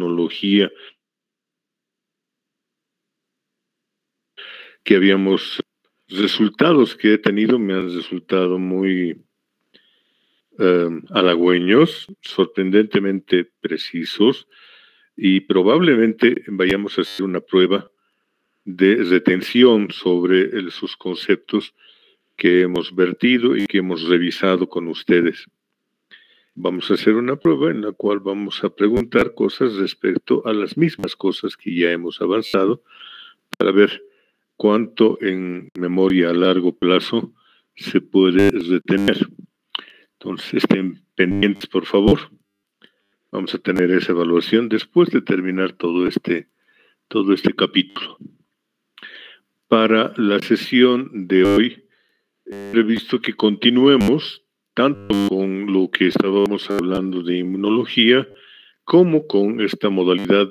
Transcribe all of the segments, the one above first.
inmunología que resultados que he tenido me han resultado muy halagüeños, sorprendentemente precisos, y probablemente vayamos a hacer una prueba de retención sobre sus conceptos que hemos vertido y que hemos revisado con ustedes. Vamos a hacer una prueba en la cual vamos a preguntar cosas respecto a las mismas cosas que ya hemos avanzado para ver cuánto en memoria a largo plazo se puede retener. Entonces, estén pendientes, por favor. Vamos a tener esa evaluación después de terminar todo este capítulo. Para la sesión de hoy, he previsto que continuemos tanto con lo que estábamos hablando de inmunología, como con esta modalidad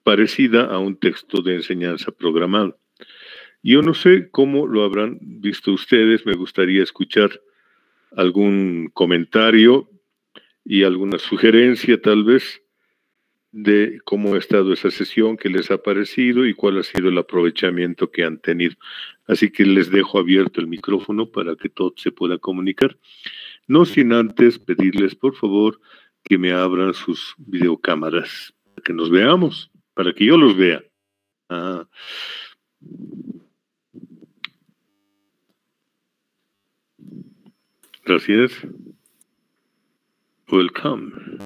parecida a un texto de enseñanza programado. Yo no sé cómo lo habrán visto ustedes, me gustaría escuchar algún comentario y alguna sugerencia tal vez de cómo ha estado esa sesión, qué les ha parecido y cuál ha sido el aprovechamiento que han tenido. Así que les dejo abierto el micrófono para que todos se puedan comunicar. No sin antes pedirles, por favor, que me abran sus videocámaras, para que nos veamos, para que yo los vea. Gracias. Welcome.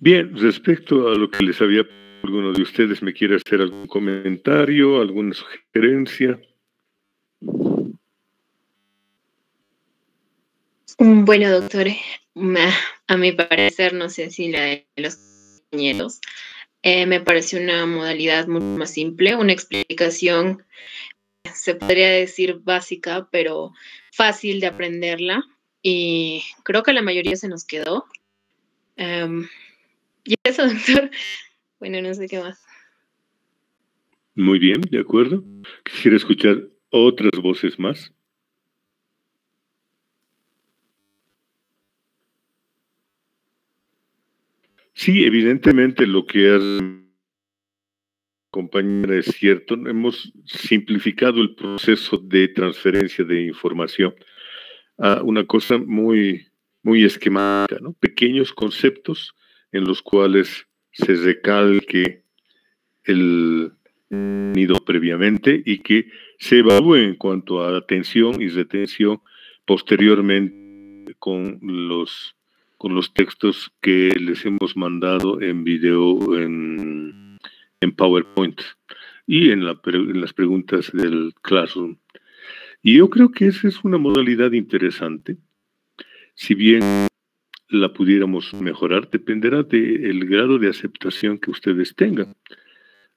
Bien, respecto a lo que les había, ¿alguno de ustedes me quiere hacer algún comentario, alguna sugerencia? Bueno, doctor, a mi parecer, no sé si la de los compañeros, me parece una modalidad mucho más simple, una explicación, se podría decir básica, pero fácil de aprenderla, y creo que la mayoría se nos quedó. Y eso, doctor, bueno, no sé qué más. Muy bien, de acuerdo. Quisiera escuchar otras voces más. Sí, evidentemente lo que compañera es cierto. Hemos simplificado el proceso de transferencia de información a una cosa muy, muy esquemática, ¿no? Pequeños conceptos en los cuales se recalque el nido previamente y que se evalúe en cuanto a atención y retención posteriormente con los textos que les hemos mandado en video en PowerPoint y en las preguntas del Classroom. Y yo creo que esa es una modalidad interesante. Si bien la pudiéramos mejorar, dependerá del grado de aceptación que ustedes tengan.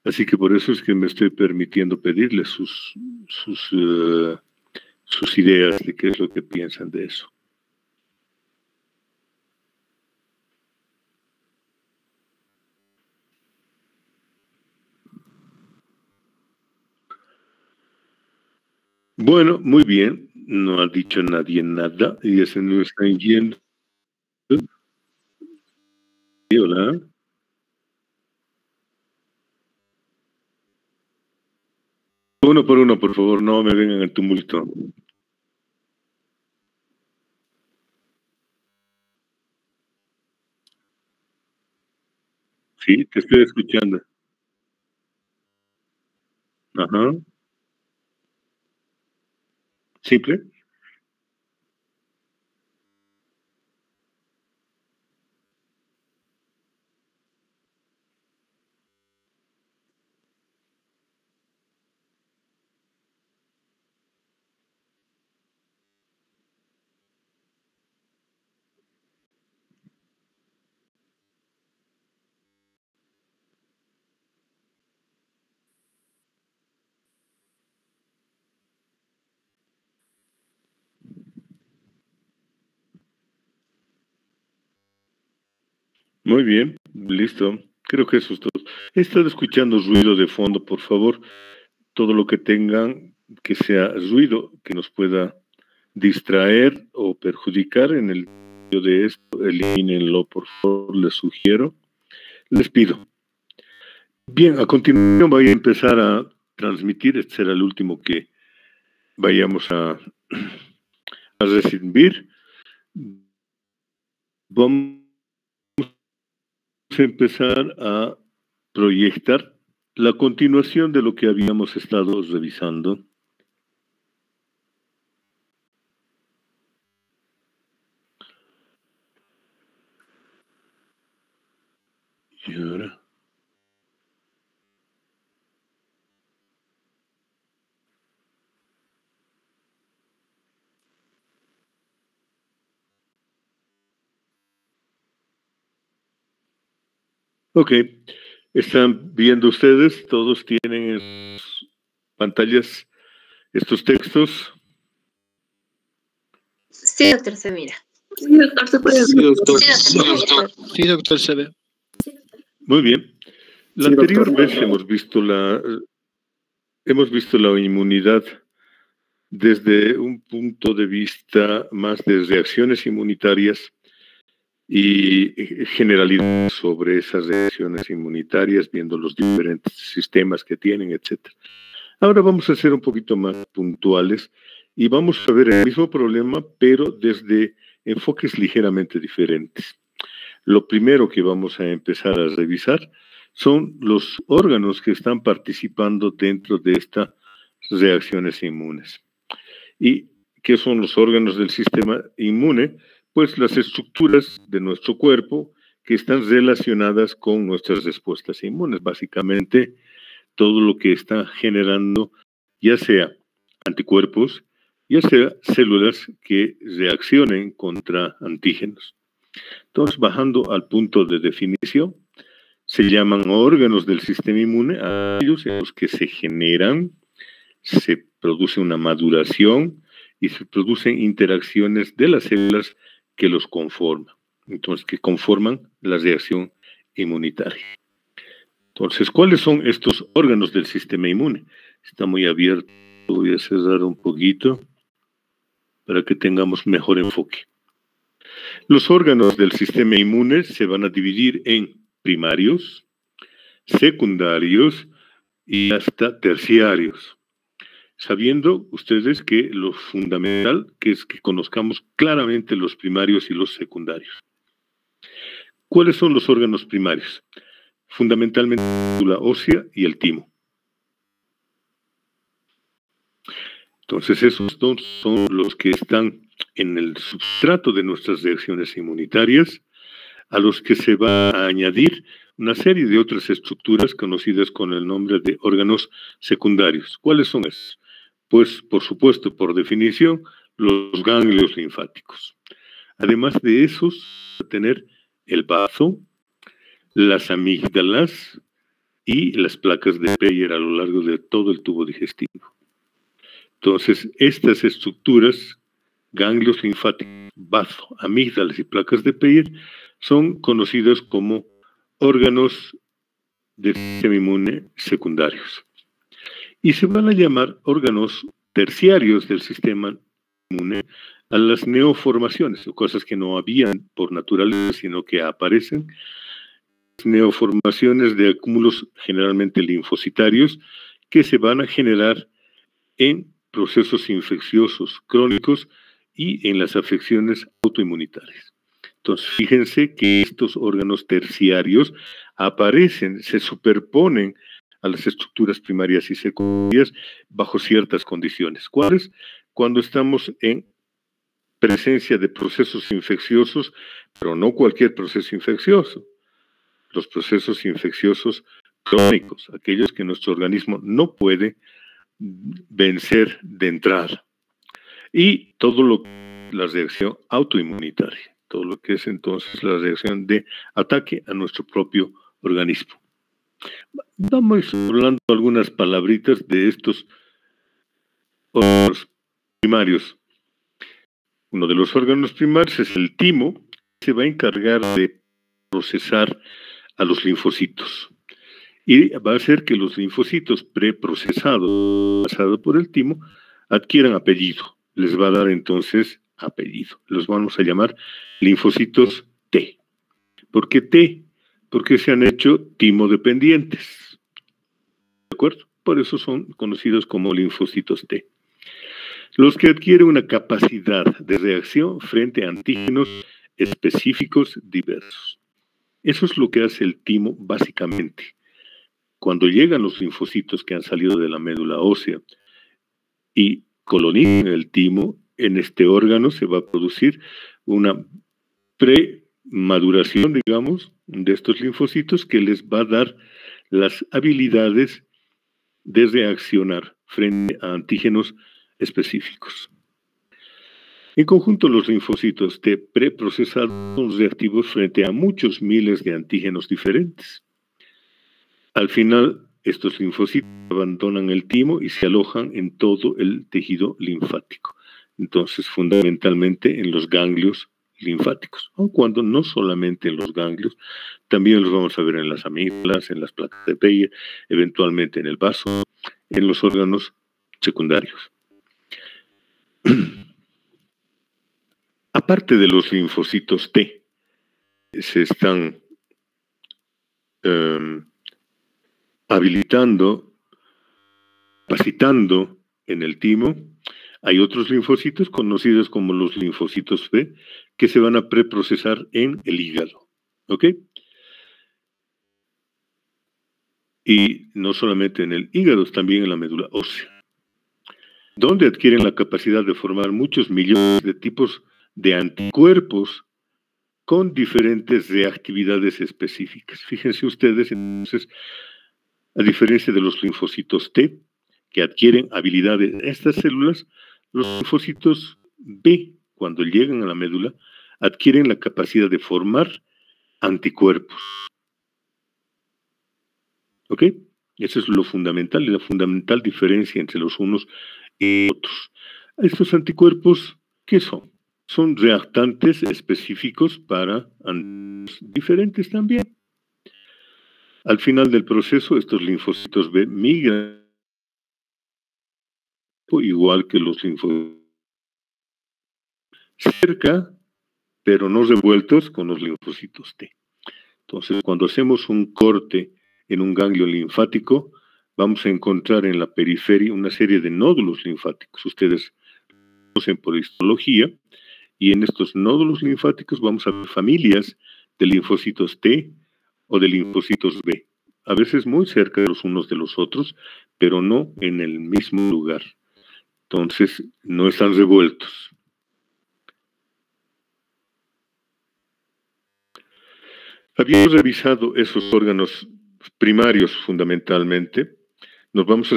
Así que por eso es que me estoy permitiendo pedirles sus ideas de qué es lo que piensan de eso. Bueno, muy bien. No ha dicho nadie nada y ese no está yendo. Sí, hola. Uno por uno, por favor, no me vengan el tumulto. Sí, te estoy escuchando. Ajá. ¿Simple? Muy bien. listo. Creo que eso es todo. He estado escuchando ruido de fondo, por favor. Todo lo que tengan que sea ruido que nos pueda distraer o perjudicar en el medio de esto, elimínenlo, por favor, les sugiero. Les pido. Bien, a continuación voy a empezar a transmitir. Este será el último que vayamos a recibir. Vamos a empezar a proyectar la continuación de lo que habíamos estado revisando. Y ahora. Ok, están viendo ustedes, todos tienen en sus pantallas estos textos. Sí, doctor, se mira. Sí, doctor, se puede. Sí, doctor. Sí, doctor. Sí, doctor, se ve. Muy bien. La Sí, anterior doctor. vez hemos visto la inmunidad desde un punto de vista más de reacciones inmunitarias y generalidad sobre esas reacciones inmunitarias, viendo los diferentes sistemas que tienen, etc. Ahora vamos a ser un poquito más puntuales y vamos a ver el mismo problema, pero desde enfoques ligeramente diferentes. Lo primero que vamos a empezar a revisar son los órganos que están participando dentro de estas reacciones inmunes. ¿Y qué son los órganos del sistema inmune? Pues las estructuras de nuestro cuerpo que están relacionadas con nuestras respuestas inmunes. Básicamente, todo lo que está generando, ya sea anticuerpos, ya sea células que reaccionen contra antígenos. Entonces, bajando al punto de definición, se llaman órganos del sistema inmune a aquellos en los que se generan, se produce una maduración y se producen interacciones de las células que los conforman. Entonces, que conforman la reacción inmunitaria. Entonces, ¿cuáles son estos órganos del sistema inmune? Está muy abierto, voy a cerrar un poquito para que tengamos mejor enfoque. Los órganos del sistema inmune se van a dividir en primarios, secundarios y hasta terciarios, sabiendo ustedes que lo fundamental que es que conozcamos claramente los primarios y los secundarios. ¿Cuáles son los órganos primarios? Fundamentalmente la médula ósea y el timo. Entonces esos dos son los que están en el substrato de nuestras reacciones inmunitarias, a los que se va a añadir una serie de otras estructuras conocidas con el nombre de órganos secundarios. ¿Cuáles son esos? Pues, por supuesto, por definición, los ganglios linfáticos. Además de esos, va a tener el bazo, las amígdalas y las placas de Peyer a lo largo de todo el tubo digestivo. Entonces, estas estructuras, ganglios linfáticos, bazo, amígdalas y placas de Peyer, son conocidas como órganos del sistema inmune secundarios. Y se van a llamar órganos terciarios del sistema inmune a las neoformaciones, cosas que no habían por naturaleza, sino que aparecen. Neoformaciones de acúmulos generalmente linfocitarios que se van a generar en procesos infecciosos crónicos y en las afecciones autoinmunitarias. Entonces, fíjense que estos órganos terciarios aparecen, se superponen a las estructuras primarias y secundarias bajo ciertas condiciones. ¿Cuáles? Cuando estamos en presencia de procesos infecciosos, pero no cualquier proceso infeccioso. Los procesos infecciosos crónicos, aquellos que nuestro organismo no puede vencer de entrada. Y todo lo que es la reacción autoinmunitaria, todo lo que es entonces la reacción de ataque a nuestro propio organismo. Vamos hablando algunas palabritas de estos órganos primarios. Uno de los órganos primarios es el timo, que se va a encargar de procesar a los linfocitos. Y va a hacer que los linfocitos preprocesados, pasados por el timo, adquieran apellido. Les va a dar entonces apellido. Los vamos a llamar linfocitos T. ¿Por qué T? Porque se han hecho timodependientes. ¿De acuerdo? Por eso son conocidos como linfocitos T. Los que adquieren una capacidad de reacción frente a antígenos específicos diversos. Eso es lo que hace el timo básicamente. Cuando llegan los linfocitos que han salido de la médula ósea y colonizan el timo, en este órgano se va a producir una premaduración, digamos, de estos linfocitos que les va a dar las habilidades de reaccionar frente a antígenos específicos. En conjunto, los linfocitos T preprocesados son reactivos frente a muchos miles de antígenos diferentes. Al final, estos linfocitos abandonan el timo y se alojan en todo el tejido linfático. Entonces, fundamentalmente en los ganglios linfáticos, aun cuando no solamente en los ganglios, también los vamos a ver en las amígdalas, en las placas de Peyer, eventualmente en el vaso, en los órganos secundarios. Aparte de los linfocitos T, se están habilitando, capacitando en el timo. Hay otros linfocitos conocidos como los linfocitos B que se van a preprocesar en el hígado. ¿Ok? Y no solamente en el hígado, también en la médula ósea, donde adquieren la capacidad de formar muchos millones de tipos de anticuerpos con diferentes reactividades específicas. Fíjense ustedes, entonces, a diferencia de los linfocitos T, que adquieren habilidades en estas células, los linfocitos B, cuando llegan a la médula, adquieren la capacidad de formar anticuerpos. ¿Ok? Eso es lo fundamental y la fundamental diferencia entre los unos y otros. Estos anticuerpos, ¿qué son? Son reactantes específicos para antígenos diferentes también. Al final del proceso, estos linfocitos B migran igual que los linfocitos cerca, pero no revueltos con los linfocitos T. Entonces, cuando hacemos un corte en un ganglio linfático, vamos a encontrar en la periferia una serie de nódulos linfáticos. Ustedes conocen por histología, y en estos nódulos linfáticos vamos a ver familias de linfocitos T o de linfocitos B, a veces muy cerca de los unos de los otros, pero no en el mismo lugar. Entonces, no están revueltos. Habíamos revisado esos órganos primarios fundamentalmente. Nos vamos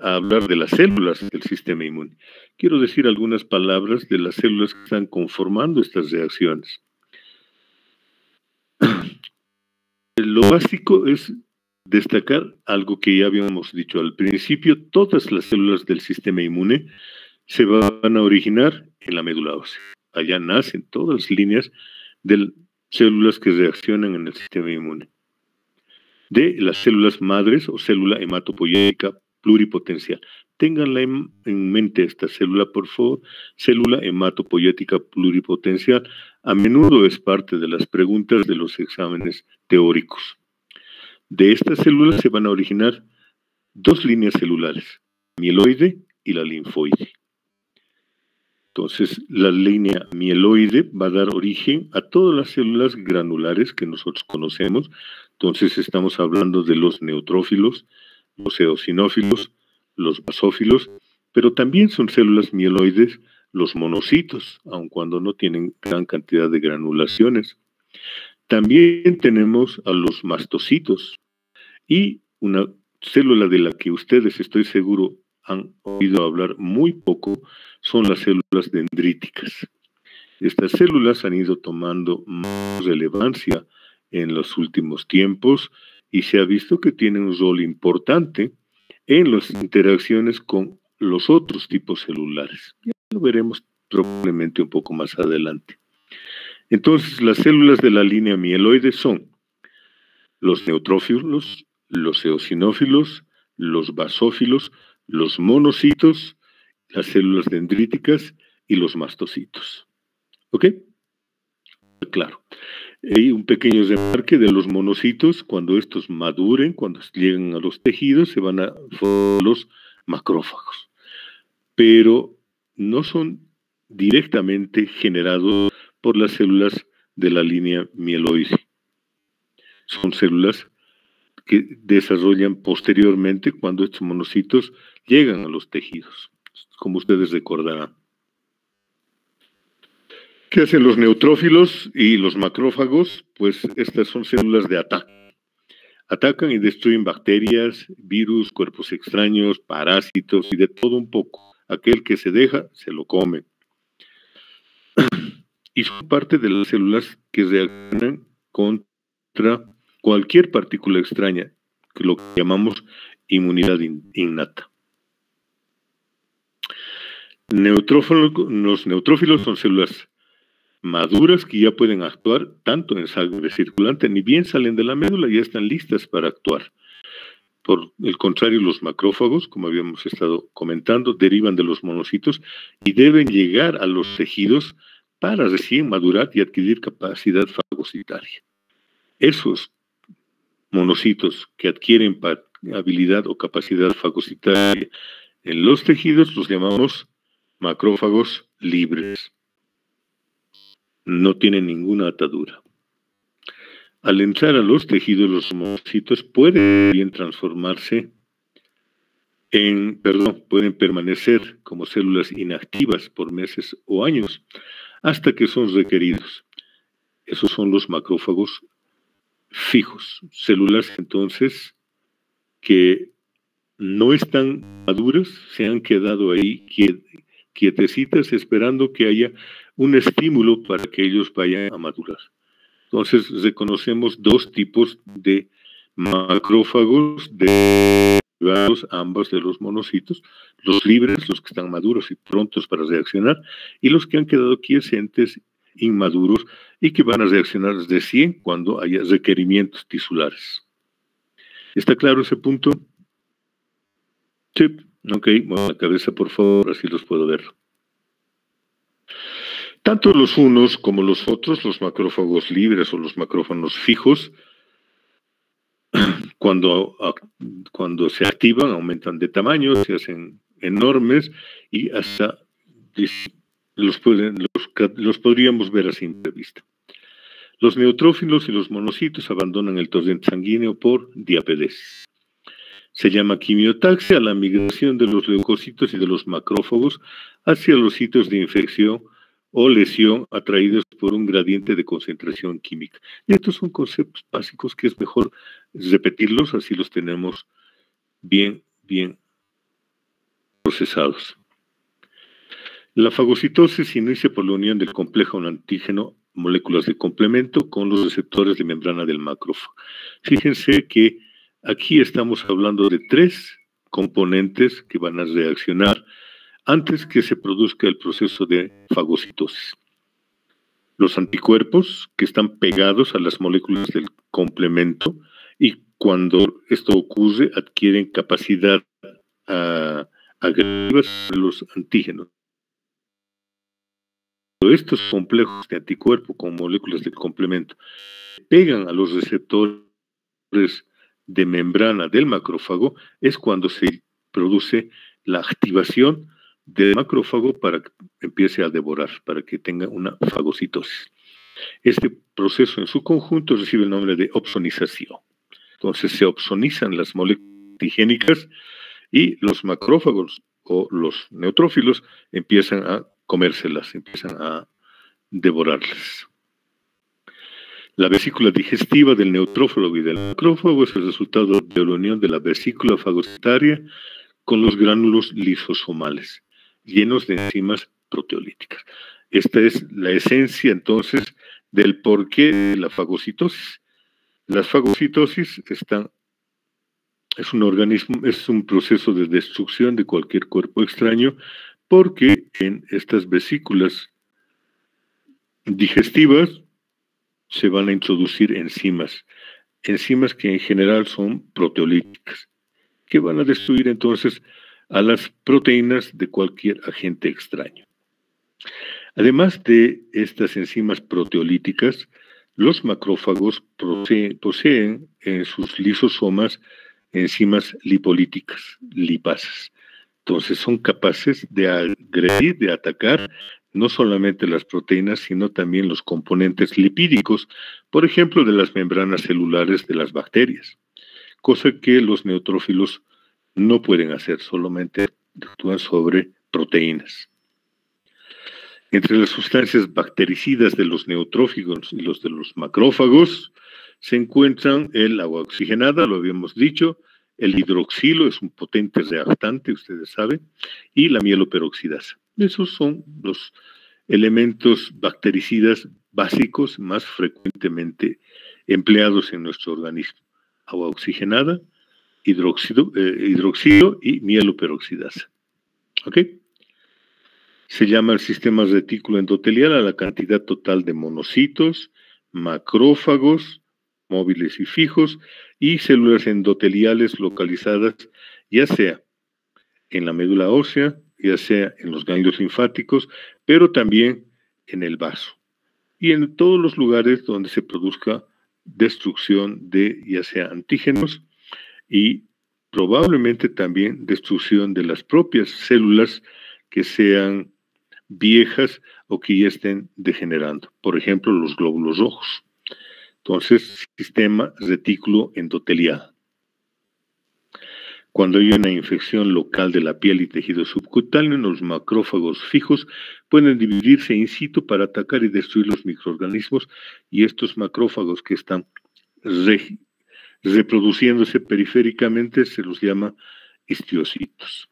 a hablar de las células del sistema inmune. Quiero decir algunas palabras de las células que están conformando estas reacciones. Lo básico es destacar algo que ya habíamos dicho al principio. Todas las células del sistema inmune se van a originar en la médula ósea. Allá nacen todas las líneas de células que reaccionan en el sistema inmune. De las células madres o célula hematopoyética pluripotencial. Ténganla en mente esta célula, por favor. Célula hematopoyética pluripotencial. A menudo es parte de las preguntas de los exámenes teóricos. De estas células se van a originar dos líneas celulares, mieloide y la linfoide. Entonces, la línea mieloide va a dar origen a todas las células granulares que nosotros conocemos. Entonces, estamos hablando de los neutrófilos, los eosinófilos, los basófilos, pero también son células mieloides los monocitos, aun cuando no tienen gran cantidad de granulaciones. También tenemos a los mastocitos y una célula de la que ustedes, estoy seguro, han oído hablar muy poco, son las células dendríticas. Estas células han ido tomando más relevancia en los últimos tiempos y se ha visto que tienen un rol importante en las interacciones con los otros tipos celulares. Ya lo veremos probablemente un poco más adelante. Entonces, las células de la línea mieloide son los neutrófilos, los eosinófilos, los basófilos, los monocitos, las células dendríticas y los mastocitos. ¿Ok? Claro. Hay un pequeño remarque de los monocitos. Cuando estos maduren, cuando lleguen a los tejidos, se van a formar los macrófagos. Pero no son directamente generados por las células de la línea mieloide. Son células que desarrollan posteriormente cuando estos monocitos llegan a los tejidos, como ustedes recordarán. ¿Qué hacen los neutrófilos y los macrófagos? Pues estas son células de ataque. Atacan y destruyen bacterias, virus, cuerpos extraños, parásitos y de todo un poco. Aquel que se deja, se lo come. Y son parte de las células que reaccionan contra cualquier partícula extraña, que lo que llamamos inmunidad innata. Los neutrófilos son células maduras que ya pueden actuar tanto en sangre circulante, ni bien salen de la médula, ya están listas para actuar. Por el contrario, los macrófagos, como habíamos estado comentando, derivan de los monocitos y deben llegar a los tejidos para recién madurar y adquirir capacidad fagocitaria. Esos monocitos que adquieren habilidad o capacidad fagocitaria en los tejidos los llamamos macrófagos libres. No tienen ninguna atadura. Al entrar a los tejidos, los monocitos pueden bien transformarse pueden permanecer como células inactivas por meses o años hasta que son requeridos. Esos son los macrófagos fijos, células entonces que no están maduras, se han quedado ahí quietecitas esperando que haya un estímulo para que ellos vayan a madurar. Entonces reconocemos dos tipos de macrófagos derivados ambos de los monocitos, los libres, los que están maduros y prontos para reaccionar, y los que han quedado quiescentes, inmaduros, y que van a reaccionar recién cuando haya requerimientos tisulares. ¿Está claro ese punto? Sí. Ok, mueva la cabeza por favor, así los puedo ver. Tanto los unos como los otros, los macrófagos libres o los macrófagos fijos, cuando se activan, aumentan de tamaño, se hacen enormes y hasta los podríamos ver a simple vista. Los neutrófilos y los monocitos abandonan el torrente sanguíneo por diapedesis. Se llama quimiotaxia la migración de los leucocitos y de los macrófagos hacia los sitios de infección o lesión atraídos por un gradiente de concentración química. Y estos son conceptos básicos que es mejor repetirlos, así los tenemos bien procesados. La fagocitosis se inicia por la unión del complejo antígeno, moléculas de complemento, con los receptores de membrana del macrófago. Fíjense que aquí estamos hablando de 3 componentes que van a reaccionar antes que se produzca el proceso de fagocitosis. Los anticuerpos que están pegados a las moléculas del complemento y cuando esto ocurre adquieren capacidad agresiva sobre los antígenos. Estos complejos de anticuerpo con moléculas del complemento pegan a los receptores de membrana del macrófago, es cuando se produce la activación del macrófago para que empiece a devorar, para que tenga una fagocitosis. Este proceso en su conjunto recibe el nombre de opsonización. Entonces se opsonizan las moléculas antigénicas y los macrófagos o los neutrófilos empiezan a comérselas, empiezan a devorarlas. La vesícula digestiva del neutrófilo y del macrófago es el resultado de la unión de la vesícula fagocitaria con los gránulos lisosomales, llenos de enzimas proteolíticas. Esta es la esencia, entonces, del porqué de la fagocitosis. Las fagocitosis es un proceso de destrucción de cualquier cuerpo extraño, porque en estas vesículas digestivas se van a introducir enzimas enzimas que en general son proteolíticas, que van a destruir entonces a las proteínas de cualquier agente extraño. Además de estas enzimas proteolíticas, los macrófagos poseen en sus lisosomas enzimas lipolíticas, lipasas. Entonces son capaces de agredir, de atacar no solamente las proteínas, sino también los componentes lipídicos, por ejemplo, de las membranas celulares de las bacterias, cosa que los neutrófilos no pueden hacer, solamente actúan sobre proteínas. Entre las sustancias bactericidas de los neutrófagos y los de los macrófagos se encuentran el agua oxigenada, lo habíamos dicho, el hidroxilo es un potente reactante, ustedes saben, y la mieloperoxidasa. Esos son los elementos bactericidas básicos más frecuentemente empleados en nuestro organismo. Agua oxigenada, hidroxilo y mieloperoxidasa. ¿Ok? Se llama el sistema retículo endotelial a la cantidad total de monocitos, macrófagos, móviles y fijos, y células endoteliales localizadas ya sea en la médula ósea, ya sea en los ganglios linfáticos, pero también en el vaso y en todos los lugares donde se produzca destrucción de ya sea antígenos y probablemente también destrucción de las propias células que sean viejas o que ya estén degenerando, por ejemplo los glóbulos rojos. Entonces, sistema retículo endotelial. Cuando hay una infección local de la piel y tejido subcutáneo, los macrófagos fijos pueden dividirse in situ para atacar y destruir los microorganismos, y estos macrófagos que están reproduciéndose periféricamente se los llama histiocitos.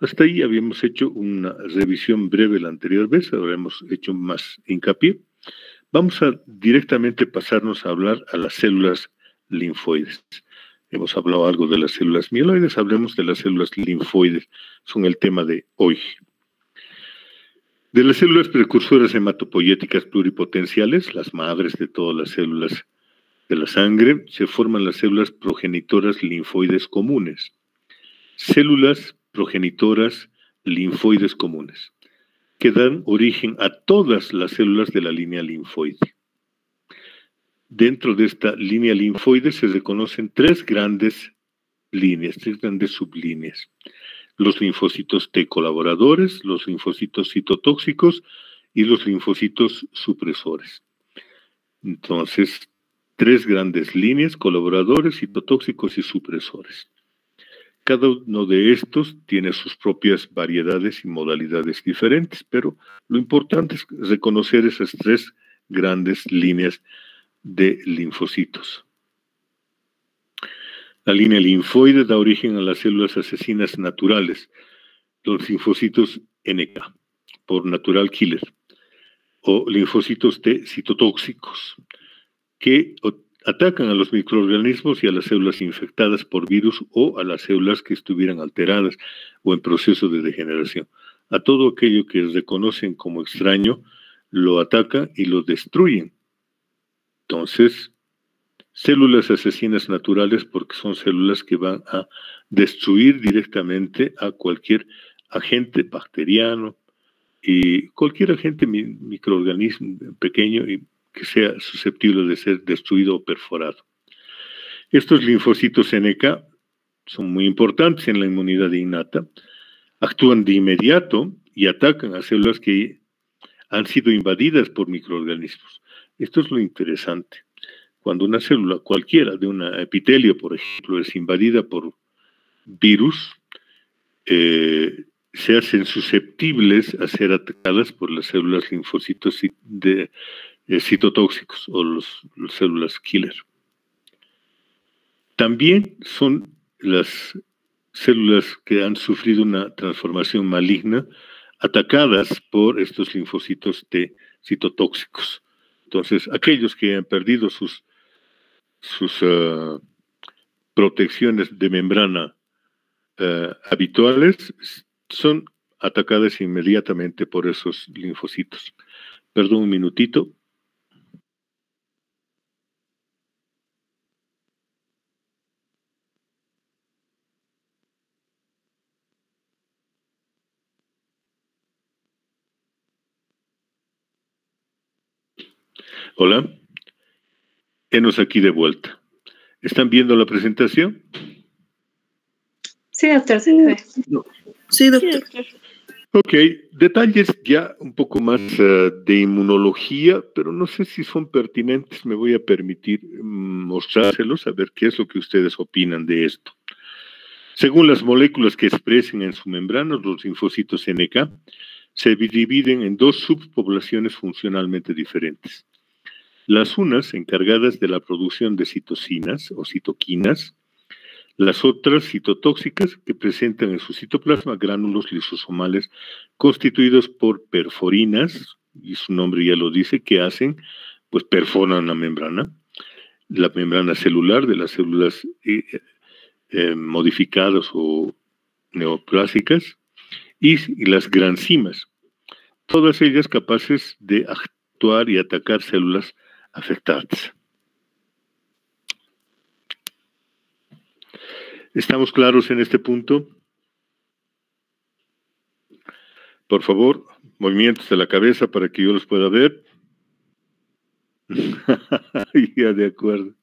Hasta ahí habíamos hecho una revisión breve la anterior vez, ahora hemos hecho más hincapié. Vamos a directamente pasarnos a hablar a las células linfoides. Hemos hablado algo de las células mieloides, hablemos de las células linfoides, son el tema de hoy. De las células precursoras hematopoyéticas pluripotenciales, las madres de todas las células de la sangre, se forman las células progenitoras linfoides comunes. Células progenitoras linfoides comunes, que dan origen a todas las células de la línea linfoide. Dentro de esta línea linfoide se reconocen tres grandes líneas, tres grandes sublíneas. Los linfocitos T colaboradores, los linfocitos citotóxicos y los linfocitos supresores. Entonces, tres grandes líneas, colaboradores, citotóxicos y supresores. Cada uno de estos tiene sus propias variedades y modalidades diferentes, pero lo importante es reconocer esas tres grandes líneas de linfocitos. La línea linfoide da origen a las células asesinas naturales, los linfocitos NK, por natural killer, o linfocitos T citotóxicos, que atacan a los microorganismos y a las células infectadas por virus o a las células que estuvieran alteradas o en proceso de degeneración. A todo aquello que reconocen como extraño, lo atacan y lo destruyen. Entonces, células asesinas naturales porque son células que van a destruir directamente a cualquier agente bacteriano y cualquier agente microorganismo pequeño y que sea susceptible de ser destruido o perforado. Estos linfocitos NK son muy importantes en la inmunidad innata, actúan de inmediato y atacan a células que han sido invadidas por microorganismos. Esto es lo interesante. Cuando una célula cualquiera de un epitelio, por ejemplo, es invadida por virus, se hacen susceptibles a ser atacadas por las células linfocitos citotóxicos o las células killer. También son las células que han sufrido una transformación maligna atacadas por estos linfocitos T citotóxicos. Entonces, aquellos que han perdido sus protecciones de membrana habituales son atacadas inmediatamente por esos linfocitos. Perdón un minutito. Hola, henos aquí de vuelta. ¿Están viendo la presentación? Sí, doctor, se ve. Sí, doctor. Ok, detalles ya un poco más de inmunología, pero no sé si son pertinentes. Me voy a permitir mostrárselos, a ver qué es lo que ustedes opinan de esto. Según las moléculas que expresen en su membrana, los linfocitos NK se dividen en dos subpoblaciones funcionalmente diferentes. Las unas encargadas de la producción de citocinas o citoquinas, las otras citotóxicas que presentan en su citoplasma gránulos lisosomales constituidos por perforinas, y su nombre ya lo dice, que hacen, pues perforan la membrana celular de las células modificadas o neoplásicas, y las granzimas, todas ellas capaces de actuar y atacar células afectadas. ¿Estamos claros en este punto? Por favor, movimientos de la cabeza para que yo los pueda ver. Ya, de acuerdo.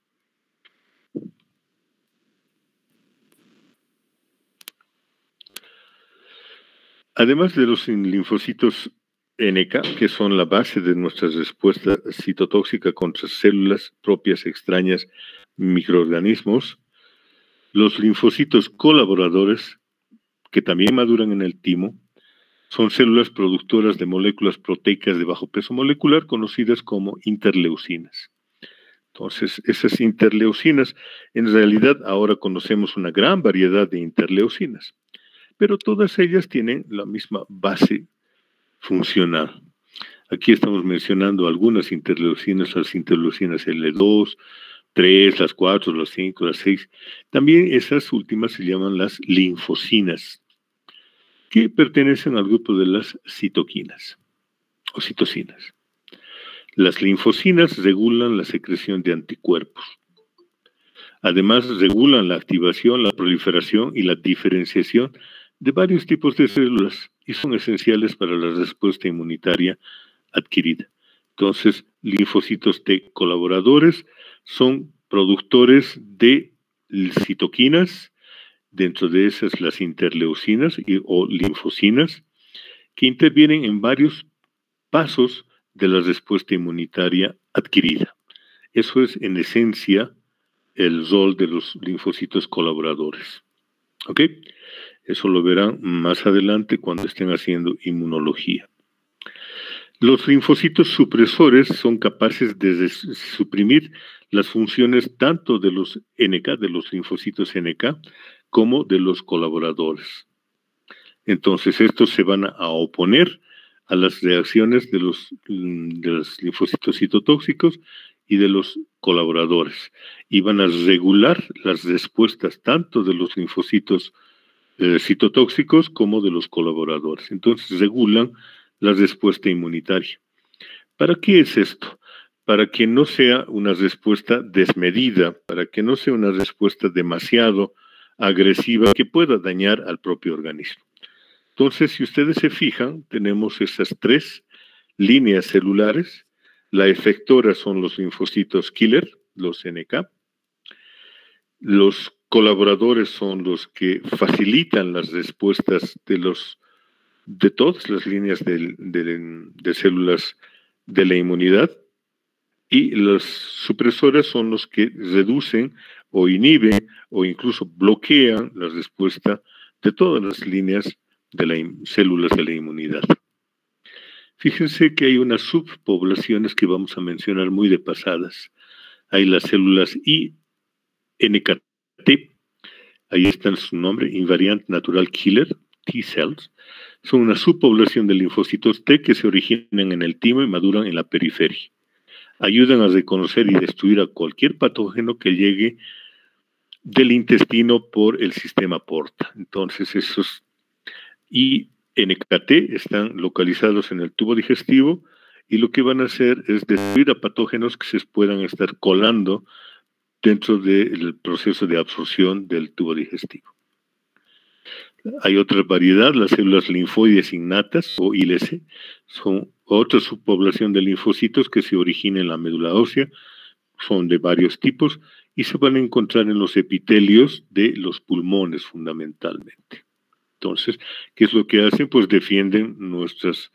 Además de los linfocitos NK, que son la base de nuestra respuesta citotóxica contra células propias extrañas, microorganismos, los linfocitos colaboradores, que también maduran en el timo, son células productoras de moléculas proteicas de bajo peso molecular conocidas como interleucinas. Entonces, esas interleucinas, en realidad ahora conocemos una gran variedad de interleucinas, pero todas ellas tienen la misma base funcional. Aquí estamos mencionando algunas interleucinas, las interleucinas L2, 3, las 4, las 5, las 6. También esas últimas se llaman las linfocinas, que pertenecen al grupo de las citoquinas o citocinas. Las linfocinas regulan la secreción de anticuerpos. Además, regulan la activación, la proliferación y la diferenciación de varios tipos de células y son esenciales para la respuesta inmunitaria adquirida. Entonces, linfocitos T colaboradores son productores de citoquinas, dentro de esas las interleucinas o linfocinas, que intervienen en varios pasos de la respuesta inmunitaria adquirida. Eso es, en esencia, el rol de los linfocitos colaboradores. ¿Ok? Eso lo verán más adelante cuando estén haciendo inmunología. Los linfocitos supresores son capaces de suprimir las funciones tanto de los NK, de los linfocitos NK, como de los colaboradores. Entonces, estos se van a oponer a las reacciones de los linfocitos citotóxicos y de los colaboradores, y van a regular las respuestas tanto de los linfocitos citotóxicos como de los colaboradores. Entonces, regulan la respuesta inmunitaria. ¿Para qué es esto? Para que no sea una respuesta desmedida, para que no sea una respuesta demasiado agresiva que pueda dañar al propio organismo. Entonces, si ustedes se fijan, tenemos esas tres líneas celulares. La efectora son los linfocitos killer, los NK. Los colaboradores son los que facilitan las respuestas de todas las líneas de células de la inmunidad, y las supresoras son los que reducen o inhiben o incluso bloquean la respuesta de todas las líneas de las células de la inmunidad. Fíjense que hay unas subpoblaciones que vamos a mencionar muy de pasadas. Hay las células INKT, ahí está su nombre, Invariant Natural Killer, T-cells. Son una subpoblación de linfocitos T que se originan en el timo y maduran en la periferia. Ayudan a reconocer y destruir a cualquier patógeno que llegue del intestino por el sistema porta. Entonces, esos INKT están localizados en el tubo digestivo y lo que van a hacer es destruir a patógenos que se puedan estar colando dentro del proceso de absorción del tubo digestivo. Hay otra variedad, las células linfoides innatas o ILC, son Otra subpoblación de linfocitos que se origina en la médula ósea, son de varios tipos y se van a encontrar en los epitelios de los pulmones fundamentalmente. Entonces, ¿qué es lo que hacen? Pues defienden nuestros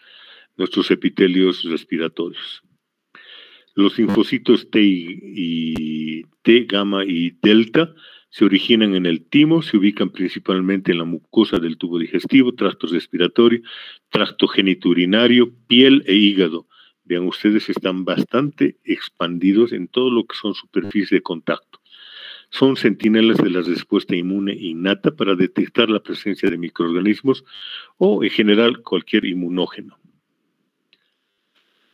epitelios respiratorios. Los linfocitos T, gamma y delta se originan en el timo, se ubican principalmente en la mucosa del tubo digestivo, tracto respiratorio, tracto genitourinario, piel e hígado. Vean ustedes, están bastante expandidos en todo lo que son superficies de contacto. Son centinelas de la respuesta inmune innata para detectar la presencia de microorganismos o, en general, cualquier inmunógeno.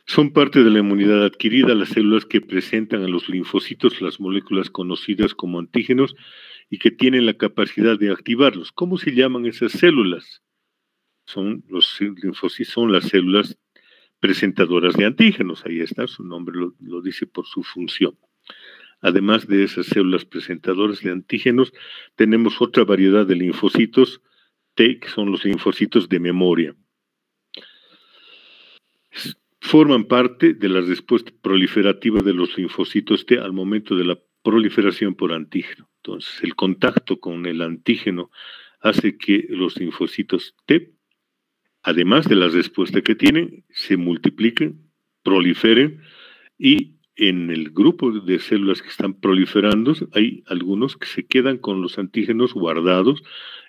Son parte de la inmunidad adquirida las células que presentan a los linfocitos las moléculas conocidas como antígenos y que tienen la capacidad de activarlos. ¿Cómo se llaman esas células? Los linfocitos son las células presentadoras de antígenos. Ahí está, su nombre lo dice por su función. Además de esas células presentadoras de antígenos, tenemos otra variedad de linfocitos T, que son los linfocitos de memoria. Forman parte de la respuesta proliferativa de los linfocitos T al momento de la proliferación por antígeno. Entonces, el contacto con el antígeno hace que los linfocitos T, además de la respuesta que tienen, se multipliquen, proliferen, y en el grupo de células que están proliferando hay algunos que se quedan con los antígenos guardados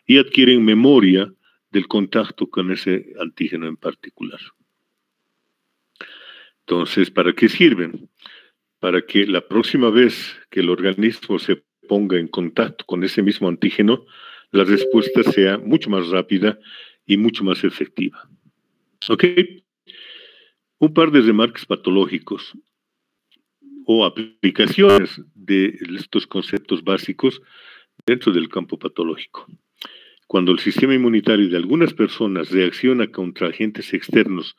y adquieren memoria del contacto con ese antígeno en particular. Entonces, ¿para qué sirven? Para que la próxima vez que el organismo se ponga en contacto con ese mismo antígeno, la respuesta sea mucho más rápida y mucho más efectiva. ¿Ok? Un par de remarques patológicos o aplicaciones de estos conceptos básicos dentro del campo patológico. Cuando el sistema inmunitario de algunas personas reacciona contra agentes externos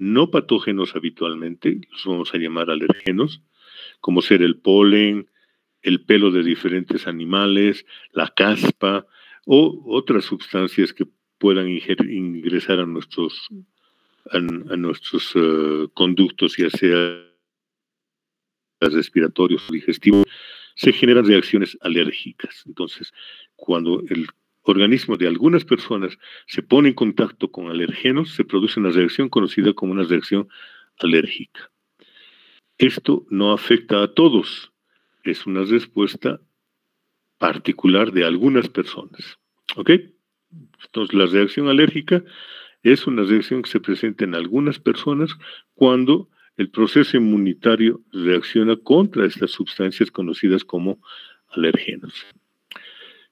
no patógenos habitualmente, los vamos a llamar alergenos, como ser el polen, el pelo de diferentes animales, la caspa o otras sustancias que puedan ingresar a nuestros conductos, ya sea respiratorios o digestivos, se generan reacciones alérgicas. Entonces, cuando el organismo de algunas personas se pone en contacto con alergenos, se produce una reacción conocida como una reacción alérgica. Esto no afecta a todos, es una respuesta particular de algunas personas. ¿Ok? Entonces, la reacción alérgica es una reacción que se presenta en algunas personas cuando el proceso inmunitario reacciona contra estas sustancias conocidas como alergenos.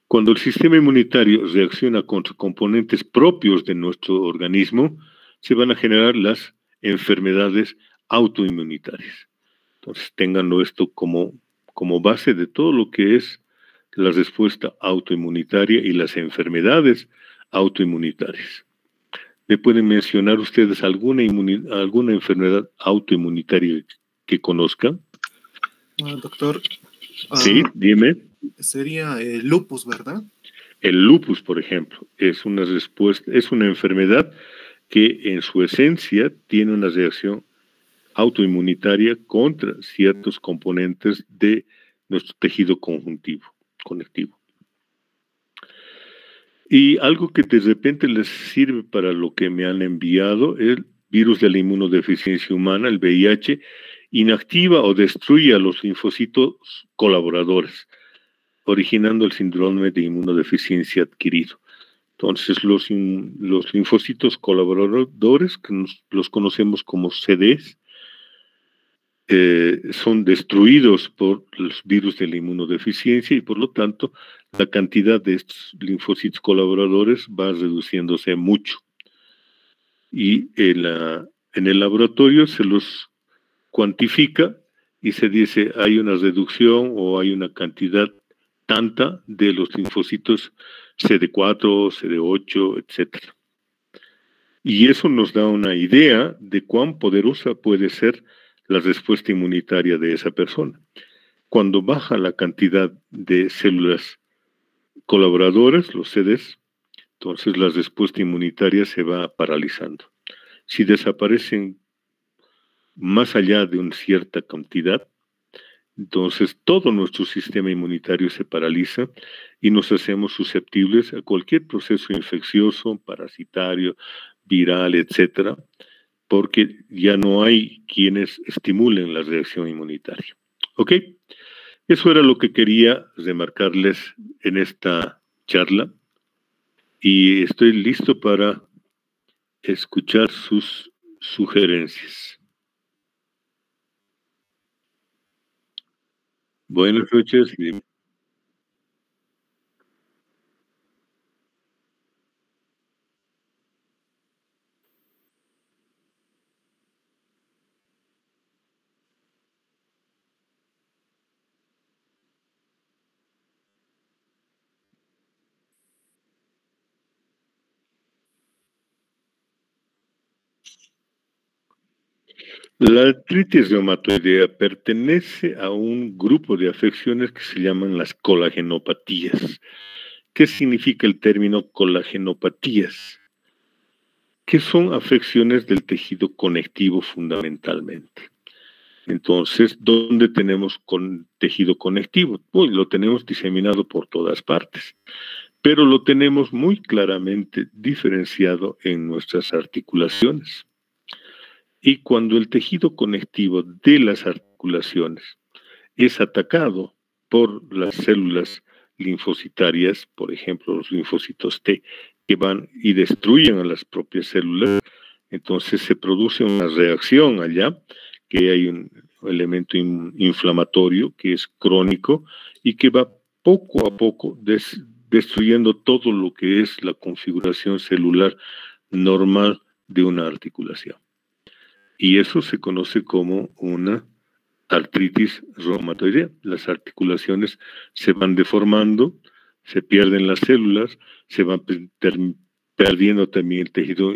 Cuando el sistema inmunitario reacciona contra componentes propios de nuestro organismo, se van a generar las enfermedades autoinmunitarias. Entonces, ténganlo esto como base de todo lo que es la respuesta autoinmunitaria y las enfermedades autoinmunitarias. ¿Me pueden mencionar ustedes alguna enfermedad autoinmunitaria que conozcan? Doctor. Sí, dime. Sería el lupus, ¿verdad? El lupus, por ejemplo, es una enfermedad que en su esencia tiene una reacción autoinmunitaria contra ciertos componentes de nuestro tejido conectivo. Y algo que de repente les sirve para lo que me han enviado, el virus de la inmunodeficiencia humana, el VIH, inactiva o destruye a los linfocitos colaboradores, originando el síndrome de inmunodeficiencia adquirido. Entonces, los linfocitos colaboradores, que los conocemos como CDs, son destruidos por los virus de la inmunodeficiencia y por lo tanto la cantidad de estos linfocitos colaboradores va reduciéndose mucho. Y en el laboratorio se los cuantifica y se dice hay una reducción o hay una cantidad tanta de los linfocitos CD4, CD8, etc. Y eso nos da una idea de cuán poderosa puede ser la respuesta inmunitaria de esa persona. Cuando baja la cantidad de células colaboradoras, los CDs, entonces la respuesta inmunitaria se va paralizando. Si desaparecen más allá de una cierta cantidad, entonces todo nuestro sistema inmunitario se paraliza y nos hacemos susceptibles a cualquier proceso infeccioso, parasitario, viral, etcétera, porque ya no hay quienes estimulen la reacción inmunitaria. ¿Ok? Eso era lo que quería remarcarles en esta charla y estoy listo para escuchar sus sugerencias. Buenas noches. La artritis reumatoidea pertenece a un grupo de afecciones que se llaman las colagenopatías. ¿Qué significa el término colagenopatías? Que son afecciones del tejido conectivo fundamentalmente. Entonces, ¿dónde tenemos tejido conectivo? Pues lo tenemos diseminado por todas partes, pero lo tenemos muy claramente diferenciado en nuestras articulaciones. Y cuando el tejido conectivo de las articulaciones es atacado por las células linfocitarias, por ejemplo, los linfocitos T, que van y destruyen a las propias células, entonces se produce una reacción allá, que hay un elemento inflamatorio que es crónico y que va poco a poco destruyendo todo lo que es la configuración celular normal de una articulación. Y eso se conoce como una artritis reumatoidea. Las articulaciones se van deformando, se pierden las células, se van perdiendo también el tejido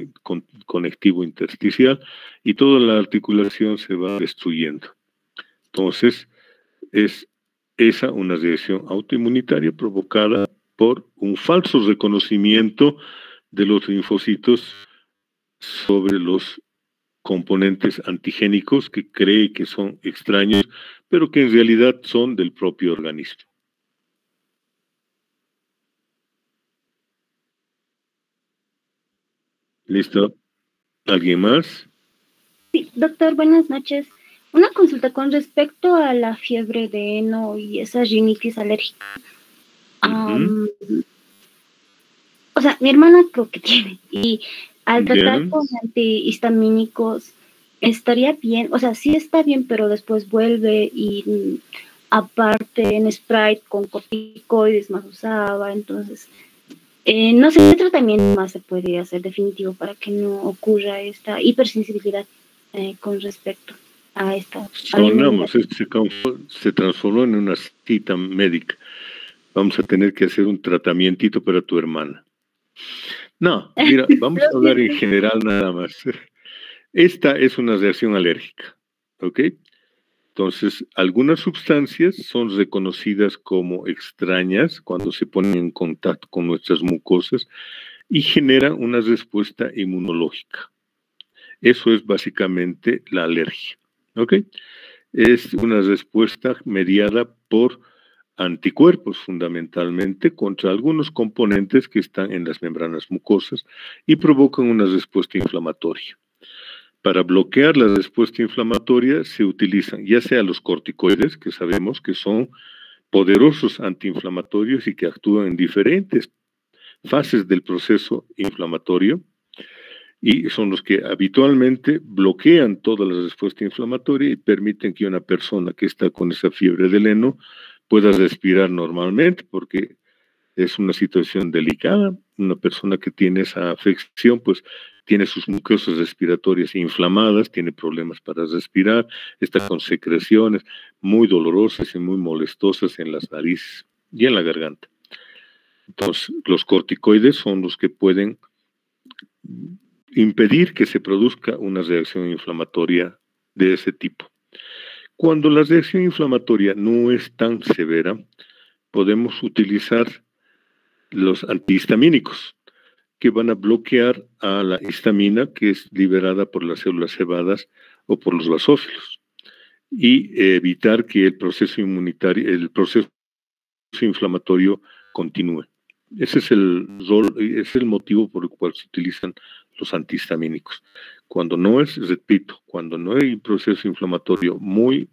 conectivo intersticial y toda la articulación se va destruyendo. Entonces, es esa una reacción autoinmunitaria provocada por un falso reconocimiento de los linfocitos sobre los componentes antigénicos que cree que son extraños, pero que en realidad son del propio organismo. ¿Listo? ¿Alguien más? Sí, doctor, buenas noches. Una consulta con respecto a la fiebre de heno y esa rinitis alérgica. O sea, mi hermana creo que tiene, y al tratar con antihistamínicos estaría bien, o sea, sí está bien, pero después vuelve y aparte en Sprite con corticoides más usaba, entonces no sé qué tratamiento más se puede hacer definitivo para que no ocurra esta hipersensibilidad con respecto a esta. Sonamos, se transformó en una cita médica. Vamos a tener que hacer un tratamientito para tu hermana. No, mira, vamos a hablar en general nada más. Esta es una reacción alérgica, ¿ok? Entonces, algunas sustancias son reconocidas como extrañas cuando se ponen en contacto con nuestras mucosas y generan una respuesta inmunológica. Eso es básicamente la alergia, ¿ok? Es una respuesta mediada por anticuerpos fundamentalmente contra algunos componentes que están en las membranas mucosas y provocan una respuesta inflamatoria. Para bloquear la respuesta inflamatoria se utilizan ya sea los corticoides, que sabemos que son poderosos antiinflamatorios y que actúan en diferentes fases del proceso inflamatorio, y son los que habitualmente bloquean toda la respuesta inflamatoria y permiten que una persona que está con esa fiebre del heno pueda respirar normalmente, porque es una situación delicada. Una persona que tiene esa afección, pues tiene sus mucosas respiratorias inflamadas, tiene problemas para respirar, está con secreciones muy dolorosas y muy molestosas en las narices y en la garganta. Entonces, los corticoides son los que pueden impedir que se produzca una reacción inflamatoria de ese tipo. Cuando la reacción inflamatoria no es tan severa, podemos utilizar los antihistamínicos, que van a bloquear a la histamina que es liberada por las células cebadas o por los basófilos, y evitar que el proceso inmunitario, el proceso inflamatorio continúe. Ese es el rol, ese es el motivo por el cual se utilizan los antihistamínicos. Cuando no es, repito, cuando no hay un proceso inflamatorio muy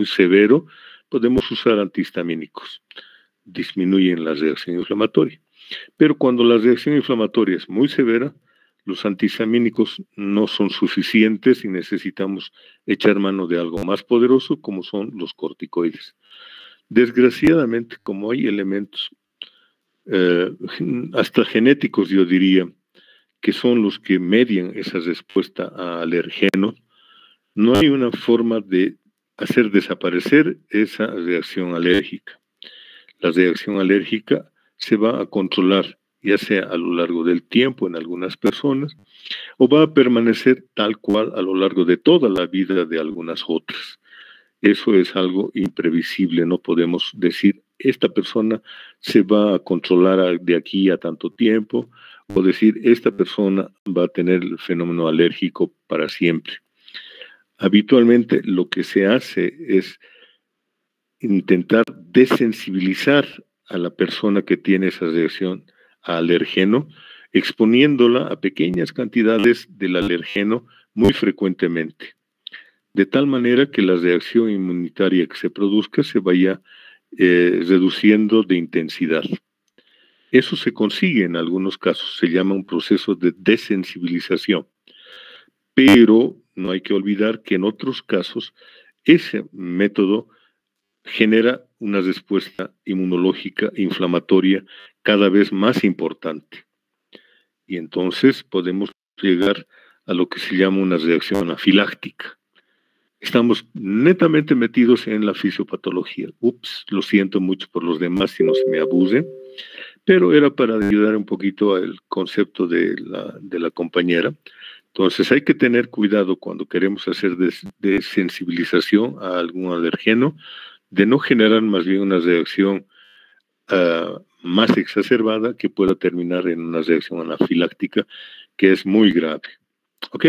severo, podemos usar antihistamínicos. Disminuyen la reacción inflamatoria. Pero cuando la reacción inflamatoria es muy severa, los antihistamínicos no son suficientes y necesitamos echar mano de algo más poderoso, como son los corticoides. Desgraciadamente, como hay elementos hasta genéticos, yo diría, que son los que median esa respuesta a alergenos, no hay una forma de hacer desaparecer esa reacción alérgica. La reacción alérgica se va a controlar, ya sea a lo largo del tiempo en algunas personas, o va a permanecer tal cual a lo largo de toda la vida de algunas otras. Eso es algo imprevisible, no podemos decir, esta persona se va a controlar de aquí a tanto tiempo, o decir, esta persona va a tener el fenómeno alérgico para siempre. Habitualmente lo que se hace es intentar desensibilizar a la persona que tiene esa reacción a alergeno, exponiéndola a pequeñas cantidades del alergeno muy frecuentemente, de tal manera que la reacción inmunitaria que se produzca se vaya reduciendo de intensidad. Eso se consigue en algunos casos, se llama un proceso de desensibilización, pero no hay que olvidar que en otros casos ese método genera una respuesta inmunológica inflamatoria cada vez más importante. Y entonces podemos llegar a lo que se llama una reacción anafiláctica. Estamos netamente metidos en la fisiopatología. Ups, lo siento mucho por los demás si no se me abusen, pero era para ayudar un poquito al concepto de la compañera. Entonces hay que tener cuidado cuando queremos hacer desensibilización a algún alergeno, de no generar más bien una reacción más exacerbada que pueda terminar en una reacción anafiláctica que es muy grave. ¿Ok?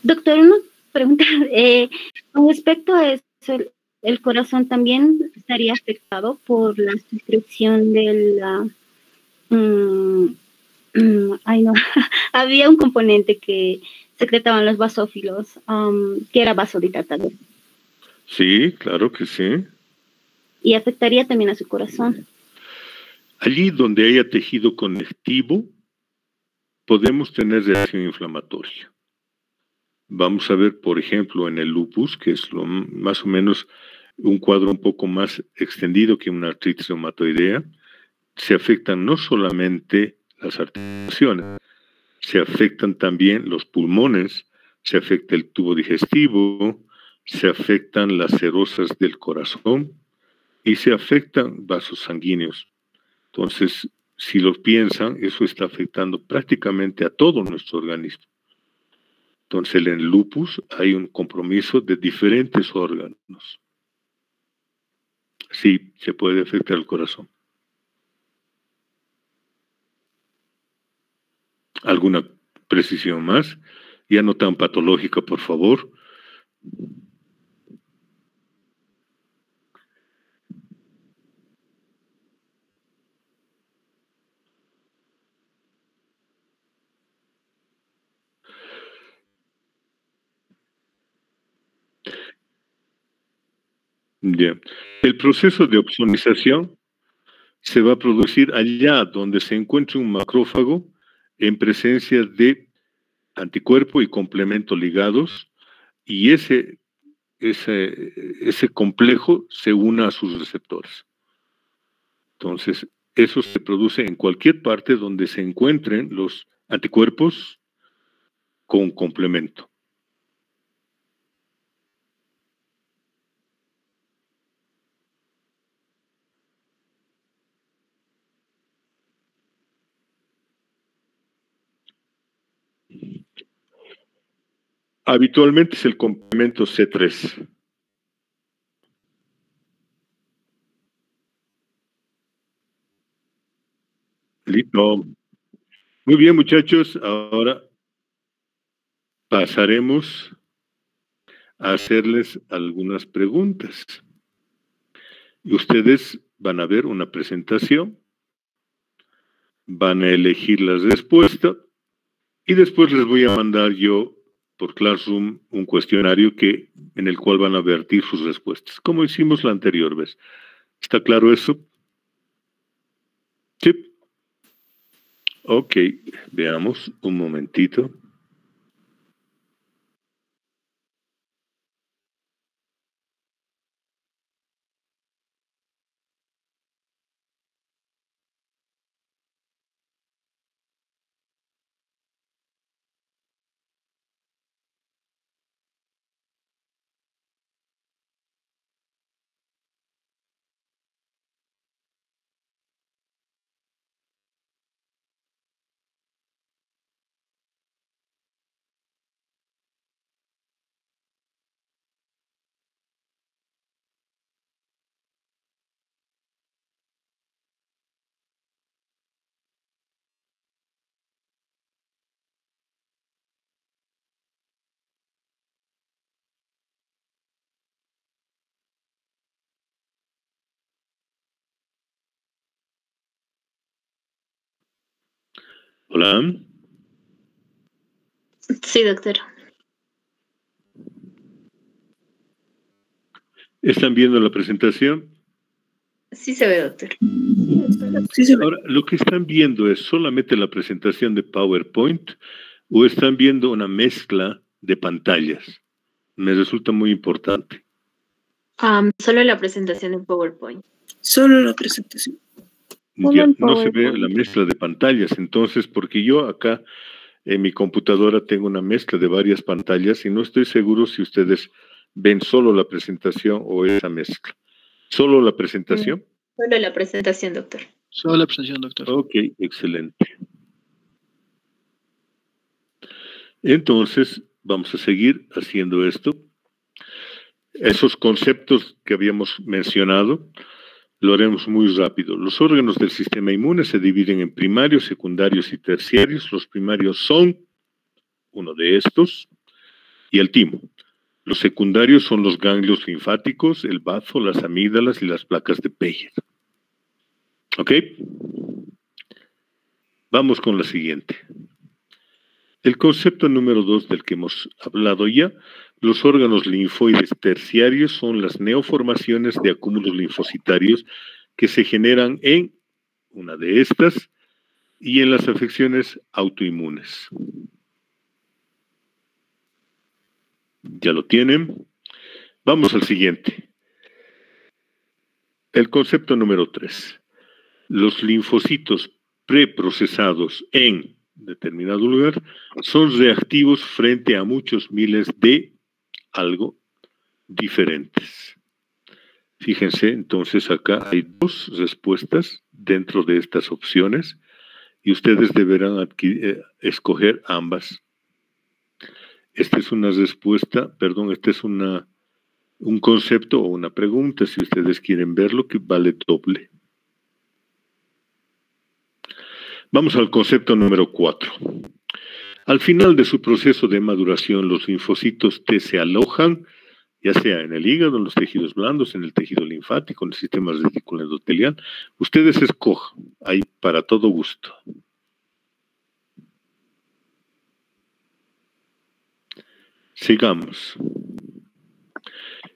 Doctor, una pregunta. Con respecto a eso, ¿el corazón también estaría afectado por la sustracción de la... ay, no. Había un componente que secretaban los basófilos, que era vasodilatador. Sí, claro que sí. Y afectaría también a su corazón. Allí donde haya tejido conectivo, podemos tener reacción inflamatoria. Vamos a ver, por ejemplo, en el lupus, que es más o menos un cuadro un poco más extendido que una artritis reumatoidea, se afectan no solamente las articulaciones, se afectan también los pulmones, se afecta el tubo digestivo, se afectan las serosas del corazón y se afectan vasos sanguíneos. Entonces, si lo piensan, eso está afectando prácticamente a todo nuestro organismo. Entonces, en el lupus hay un compromiso de diferentes órganos. Sí, se puede afectar el corazón. ¿Alguna precisión más? Ya no tan patológica, por favor. Bien. El proceso de opsonización se va a producir allá donde se encuentre un macrófago en presencia de anticuerpo y complemento ligados, y ese complejo se una a sus receptores. Entonces, eso se produce en cualquier parte donde se encuentren los anticuerpos con complemento. Habitualmente es el complemento C3. Listo. Muy bien, muchachos. Ahora pasaremos a hacerles algunas preguntas. Y ustedes van a ver una presentación, van a elegir la respuesta y después les voy a mandar yo por Classroom un cuestionario en el cual van a vertir sus respuestas, como hicimos la anterior vez. ¿Está claro eso? Sí. Ok, veamos un momentito. Hola. Sí, doctor. ¿Están viendo la presentación? Sí se ve, doctor. Sí se ve. Ahora, lo que están viendo es solamente la presentación de PowerPoint o están viendo una mezcla de pantallas. Me resulta muy importante. Solo la presentación en PowerPoint. Solo la presentación. Ya, no se ve la mezcla de pantallas, entonces, porque yo acá en mi computadora tengo una mezcla de varias pantallas y no estoy seguro si ustedes ven solo la presentación o esa mezcla. ¿Solo la presentación? Solo la presentación, doctor. Solo la presentación, doctor. Ok, excelente. Entonces, vamos a seguir haciendo esto. Esos conceptos que habíamos mencionado, lo haremos muy rápido. Los órganos del sistema inmune se dividen en primarios, secundarios y terciarios. Los primarios son uno de estos y el timo. Los secundarios son los ganglios linfáticos, el bazo, las amígdalas y las placas de Peyer. ¿Ok? Vamos con la siguiente. El concepto número 2 del que hemos hablado ya, los órganos linfoides terciarios son las neoformaciones de acúmulos linfocitarios que se generan en una de estas y en las afecciones autoinmunes. ¿Ya lo tienen? Vamos al siguiente. El concepto número 3. Los linfocitos preprocesados en determinado lugar son reactivos frente a muchos miles de algo diferentes. Fíjense, entonces acá hay dos respuestas dentro de estas opciones y ustedes deberán escoger ambas. Esta es una respuesta, perdón, este es un concepto o una pregunta, si ustedes quieren verlo, que vale doble. Vamos al concepto número 4. Al final de su proceso de maduración, los linfocitos T se alojan, ya sea en el hígado, en los tejidos blandos, en el tejido linfático, en el sistema reticular endotelial. Ustedes escojan, hay para todo gusto. Sigamos.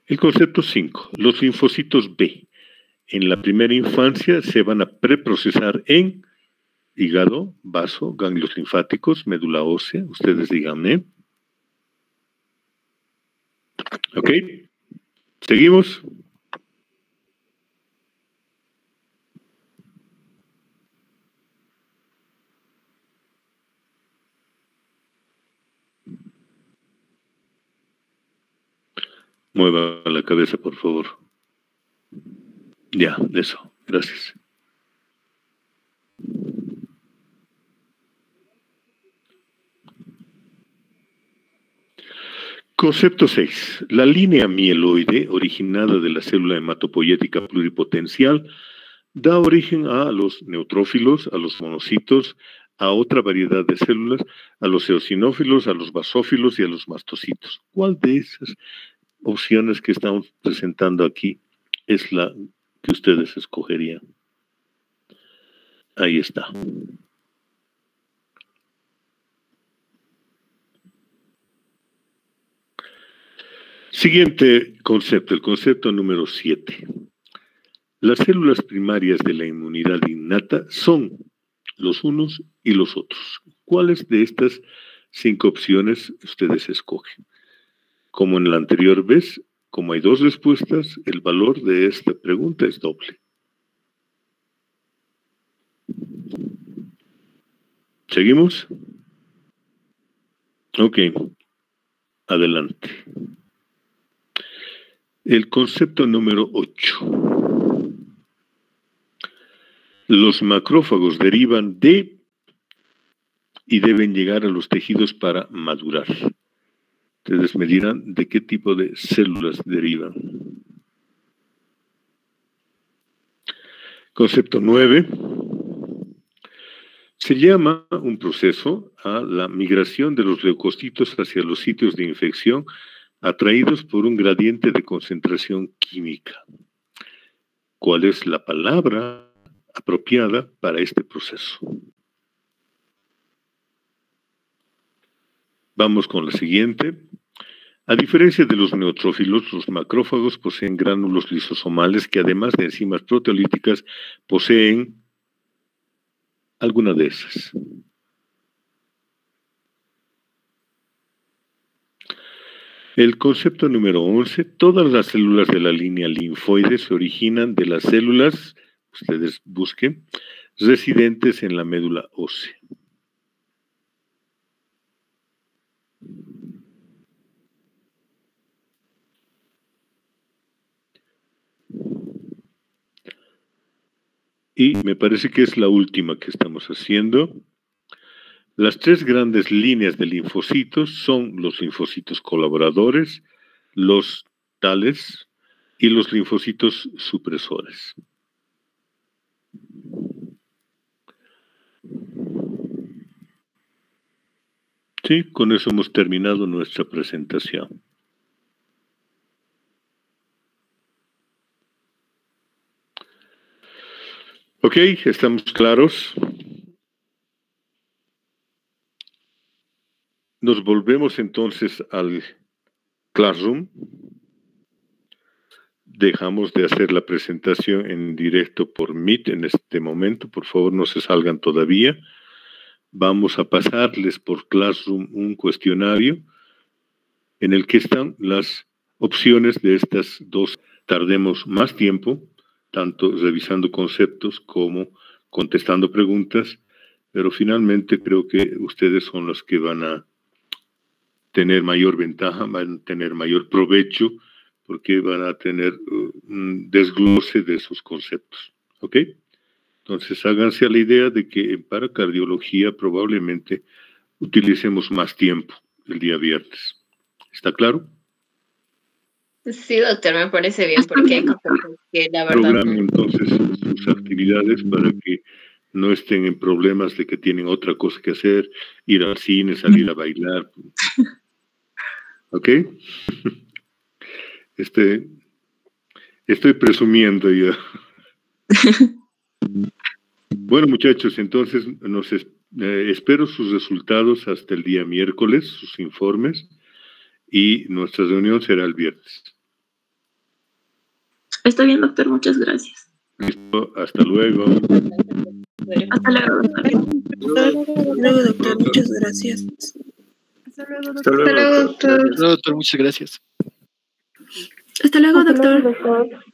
El concepto 5. Los linfocitos B en la primera infancia se van a preprocesar en hígado, vaso, ganglios linfáticos, médula ósea. Ustedes díganme. ¿Ok? ¿Seguimos? Mueva la cabeza, por favor. Ya, eso. Gracias. Concepto 6. La línea mieloide, originada de la célula hematopoyética pluripotencial, da origen a los neutrófilos, a los monocitos, a otra variedad de células, a los eosinófilos, a los basófilos y a los mastocitos. ¿Cuál de esas opciones que estamos presentando aquí es la que ustedes escogerían? Ahí está. Siguiente concepto, el concepto número 7. Las células primarias de la inmunidad innata son los unos y los otros. ¿Cuáles de estas 5 opciones ustedes escogen? Como en la anterior vez, como hay 2 respuestas, el valor de esta pregunta es doble. ¿Seguimos? Ok. Adelante. El concepto número 8. Los macrófagos derivan de y deben llegar a los tejidos para madurar. Ustedes me dirán de qué tipo de células derivan. Concepto 9. Se llama un proceso a la migración de los leucocitos hacia los sitios de infección atraídos por un gradiente de concentración química. ¿Cuál es la palabra apropiada para este proceso? Vamos con la siguiente. A diferencia de los neutrófilos, los macrófagos poseen gránulos lisosomales que además de enzimas proteolíticas poseen alguna de esas. El concepto número 11. Todas las células de la línea linfoide se originan de las células, ustedes busquen, residentes en la médula ósea. Y me parece que es la última que estamos haciendo. Las 3 grandes líneas de linfocitos son los linfocitos colaboradores, los tales y los linfocitos supresores. Sí, con eso hemos terminado nuestra presentación. Ok, ¿estamos claros? Nos volvemos entonces al Classroom. Dejamos de hacer la presentación en directo por Meet en este momento. Por favor, no se salgan todavía. Vamos a pasarles por Classroom un cuestionario en el que están las opciones de estas 2. Tardemos más tiempo, tanto revisando conceptos como contestando preguntas, pero finalmente creo que ustedes son los que van a tener mayor ventaja, van a tener mayor provecho, porque van a tener un desglose de esos conceptos. ¿Ok? Entonces, háganse a la idea de que para cardiología probablemente utilicemos más tiempo el día viernes. ¿Está claro? Sí, doctor, me parece bien, porque hay conceptos que la verdad... Programen entonces sus actividades para que no estén en problemas de que tienen otra cosa que hacer, ir al cine, salir a bailar. ¿Ok? Estoy presumiendo ya. Bueno, muchachos, entonces espero sus resultados hasta el día miércoles, sus informes, y nuestra reunión será el viernes. Está bien, doctor, muchas gracias. Listo, hasta luego. Hasta luego, doctor. Hasta luego, doctor, muchas gracias. Hasta luego, Hasta luego, doctor. doctor, muchas gracias. Hasta luego, Hasta luego, doctor. doctor.